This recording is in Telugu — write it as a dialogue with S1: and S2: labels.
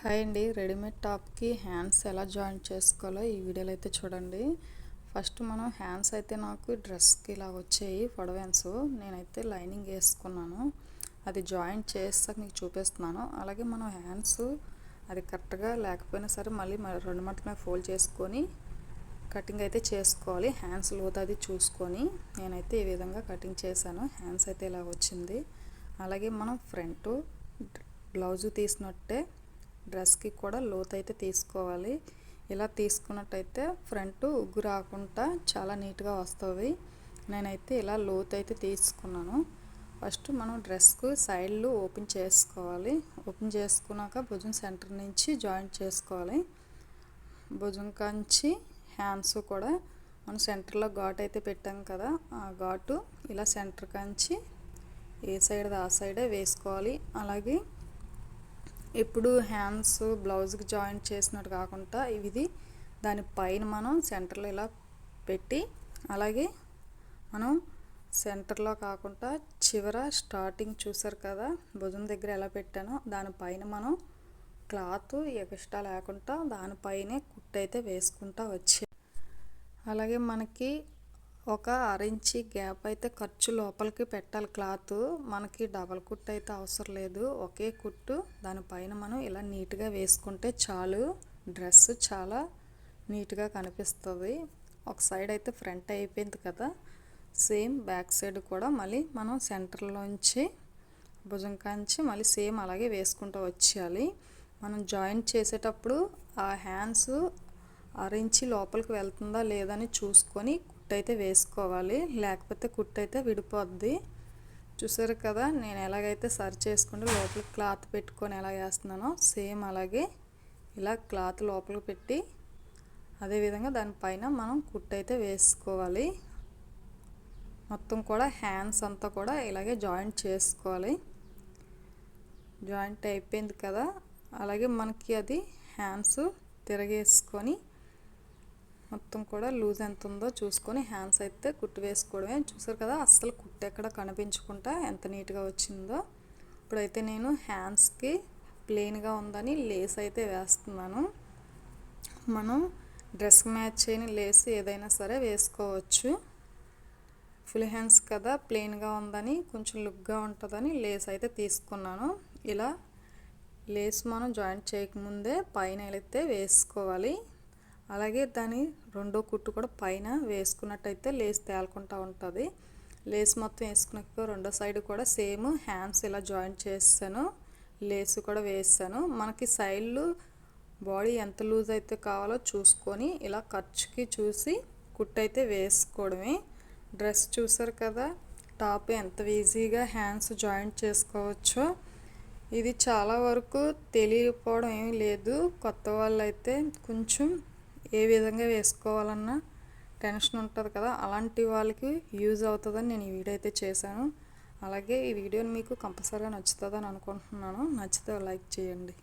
S1: హాయ్ అండి, రెడీమేడ్ టాప్కి హ్యాండ్స్ ఎలా జాయింట్ చేసుకోవాలో ఈ వీడియోలో అయితే చూడండి. ఫస్ట్ మనం హ్యాండ్స్ అయితే నాకు డ్రెస్కి ఇలా వచ్చాయి పొడవు హ్యాండ్స్. నేనైతే లైనింగ్ వేసుకున్నాను, అది జాయింట్ చేస్తాక మీకు చూపిస్తున్నాను. అలాగే మనం హ్యాండ్స్ అది కరెక్ట్గా లేకపోయినా సరే మళ్ళీ రెండు మట్ల మీద ఫోల్డ్ చేసుకొని కటింగ్ అయితే చేసుకోవాలి. హ్యాండ్స్ లోతు అది చూసుకొని నేనైతే ఈ విధంగా కటింగ్ చేశాను. హ్యాండ్స్ అయితే ఇలా వచ్చింది. అలాగే మనం ఫ్రంట్ బ్లౌజు తీసినట్టే డ్రెస్కి కూడా లోతు అయితే తీసుకోవాలి. ఇలా తీసుకున్నట్టయితే ఫ్రంట్ ఉగ్గు రాకుండా చాలా నీట్గా వస్తుంది. నేనైతే ఇలా లోతు అయితే తీసుకున్నాను. ఫస్ట్ మనం డ్రెస్కు సైడ్లు ఓపెన్ చేసుకోవాలి. ఓపెన్ చేసుకున్నాక భుజం సెంటర్ నుంచి జాయింట్ చేసుకోవాలి. భుజం కంచి హ్యాండ్స్ కూడా మనం సెంటర్లో ఘాటు అయితే పెట్టాం కదా, ఆ ఘాటు ఇలా సెంటర్ కంచి ఏ సైడ్ ఆ సైడే వేసుకోవాలి. అలాగే ఇప్పుడు హ్యాండ్స్ బ్లౌజ్కి జాయింట్ చేసినట్టు కాకుండా ఇది దానిపైన మనం సెంటర్లో ఇలా పెట్టి, అలాగే మనం సెంటర్లో కాకుండా చివర స్టార్టింగ్ చూసారు కదా భుజం దగ్గర ఎలా పెట్టానో దానిపైన మనం క్లాత్ ఎక్స్ట్రా లేకుండా దానిపైనే కుట్టు అయితే వేసుకుంటా వచ్చి, అలాగే మనకి ఒక 1/2 ఇంచి గ్యాప్ అయితే ఖర్చు లోపలికి పెట్టాలి. క్లాత్ మనకి డబల్ కుట్టు అయితే అవసరం లేదు, ఒకే కుట్టు దానిపైన మనం ఇలా నీట్గా వేసుకుంటే చాలు. డ్రెస్ చాలా నీట్గా కనిపిస్తుంది. ఒక సైడ్ అయితే ఫ్రంట్ అయిపోయింది కదా, సేమ్ బ్యాక్ సైడ్ కూడా మళ్ళీ మనం సెంటర్లోంచి భుజం కాంచి మళ్ళీ సేమ్ అలాగే వేసుకుంటూ వచ్చేయాలి. మనం జాయింట్ చేసేటప్పుడు ఆ హ్యాండ్స్ 1/2 ఇంచి లోపలికి వెళ్తుందా లేదని చూసుకొని కుట్టు అయితే వేసుకోవాలి, లేకపోతే కుట్టు అయితే విడిపోద్ది. చూసారు కదా నేను ఎలాగైతే సరి చేసుకుంటూ లోపలికి క్లాత్ పెట్టుకొని ఎలా వేస్తున్నానో సేమ్ అలాగే ఇలా క్లాత్ లోపలికి పెట్టి అదేవిధంగా దానిపైన మనం కుట్టు అయితే వేసుకోవాలి. మొత్తం కూడా హ్యాండ్స్ అంతా కూడా ఇలాగే జాయింట్ చేసుకోవాలి. జాయింట్ అయిపోయింది కదా, అలాగే మనకి అది హ్యాండ్స్ తిరగేసుకొని మొత్తం కూడా లూజ్ ఎంత ఉందో చూసుకొని హ్యాండ్స్ అయితే కుట్టు వేసుకోవడమే. చూసారు కదా అస్సలు కుట్టు ఎక్కడ కనిపించకుండా ఎంత నీట్గా వచ్చిందో. ఇప్పుడైతే నేను హ్యాండ్స్కి ప్లెయిన్గా ఉందని లేస్ అయితే వేస్తున్నాను. మనం డ్రెస్ మ్యాచ్ అయిన లేస్ ఏదైనా సరే వేసుకోవచ్చు. ఫుల్ హ్యాండ్స్ కదా ప్లెయిన్గా ఉందని కొంచెం లుక్గా ఉంటుందని లేస్ అయితే తీసుకున్నాను. ఇలా లేస్ మనం జాయింట్ చేయకముందే పైన అయితే వేసుకోవాలి. అలాగే దాని రెండో కుట్టు కూడా పైన వేసుకున్నట్టయితే లేస్ తేలకుండా ఉంటుంది. లేస్ మొత్తం వేసుకున్నాక రెండో సైడ్ కూడా సేమ్ హ్యాండ్స్ ఇలా జాయింట్ చేస్తాను, లేస్ కూడా వేస్తాను. మనకి సైడ్లు బాడీ ఎంత లూజ్ అయితే కావాలో చూసుకొని ఇలా ఖర్చుకి చూసి కుట్టు అయితే వేసుకోవడమే. డ్రెస్ చూసారు కదా టాప్ ఎంత ఈజీగా హ్యాండ్స్ జాయింట్ చేసుకోవచ్చో. ఇది చాలా వరకు తెలియకపోవడం ఏమీ లేదు. కొత్త వాళ్ళు అయితే కొంచెం ఏ విధంగా వేసుకోవాలన్నా టెన్షన్ ఉంటుంది కదా, అలాంటి వాళ్ళకి యూజ్ అవుతుందని నేను ఈ వీడియో అయితే చేశాను. అలాగే ఈ వీడియోని మీకు కంపల్సరీగా నచ్చుతుందని అనుకుంటున్నాను. నచ్చితే లైక్ చేయండి.